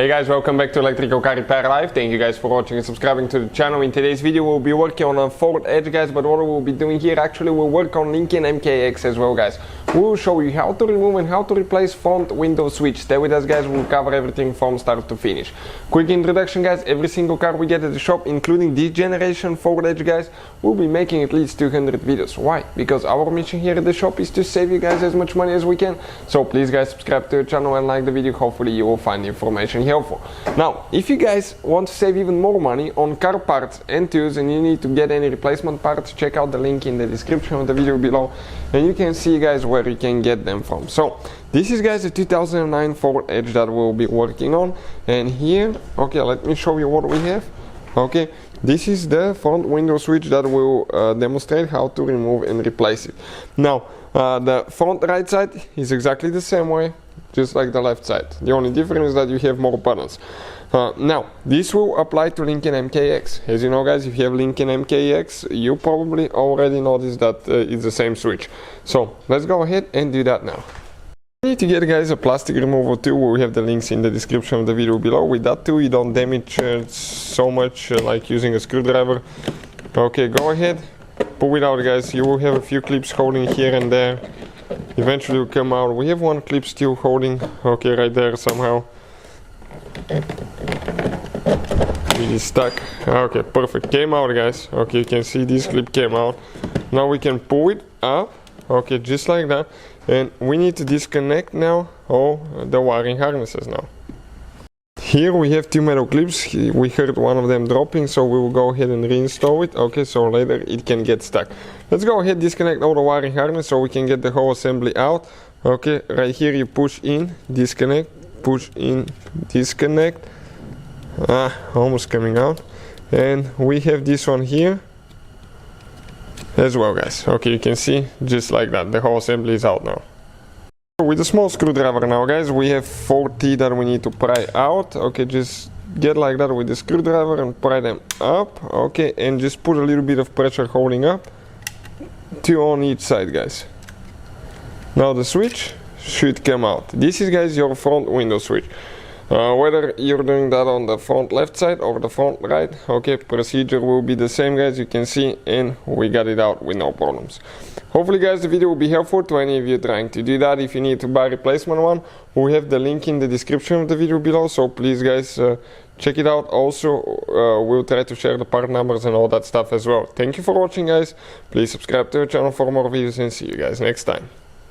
Hey guys, welcome back to Electrical Car Repair Live. Thank you guys for watching and subscribing to the channel. In today's video we'll be working on a Ford Edge, guys, but what we'll be doing here, actually we'll work on Lincoln MKX as well, guys. We'll show you how to remove and how to replace front window switch. Stay with us, guys, we'll cover everything from start to finish. Quick introduction, guys, every single car we get at the shop, including this generation Ford Edge, guys, we'll be making at least 200 videos. Why? Because our mission here at the shop is to save you guys as much money as we can. So please, guys, subscribe to the channel and like the video. Hopefully you will find the information helpful. Now, if you guys want to save even more money on car parts and tools and you need to get any replacement parts, check out the link in the description of the video below and you can see, guys, where you can get them from. So this is, guys, a 2009 Ford Edge that we'll be working on, and here, okay, let me show you what we have. Okay, this is the front window switch that will demonstrate how to remove and replace it. Now, the front right side is exactly the same way, just like the left side. The only difference is that you have more buttons. Now, this will apply to Lincoln MKX. As you know, guys, if you have Lincoln MKX, you probably already noticed that it's the same switch. So let's go ahead and do that now. You need to get, guys, a plastic removal tool. We have the links in the description of the video below. With that tool you don't damage so much like using a screwdriver. Okay, go ahead, pull it out, guys. You will have a few clips holding here and there. Eventually will come out. We have one clip still holding, okay, right there somehow. It is stuck. Okay, perfect. Came out, guys. Okay, you can see this clip came out. Now we can pull it up, okay, just like that. And we need to disconnect now all the wiring harnesses now. Here we have two metal clips. We heard one of them dropping, so we will go ahead and reinstall it. Okay, so later it can get stuck. Let's go ahead, disconnect all the wiring harness so we can get the whole assembly out. Okay, right here you push in, disconnect, push in, disconnect. Almost coming out. And we have this one here as well, guys. Okay, you can see just like that, the whole assembly is out now. With a small screwdriver now, guys, we have 4 teeth that we need to pry out. Okay, just get like that with the screwdriver and pry them up. Okay, and just put a little bit of pressure holding up, 2 on each side, guys. Now the switch should come out. This is, guys, your front window switch. Whether you're doing that on the front left side or the front right, okay, procedure will be the same, guys, you can see, and we got it out with no problems. Hopefully, guys, the video will be helpful to any of you trying to do that. If you need to buy a replacement one, we have the link in the description of the video below, so please, guys, check it out. Also, we'll try to share the part numbers and all that stuff as well. Thank you for watching, guys. Please subscribe to the channel for more videos and see you guys next time.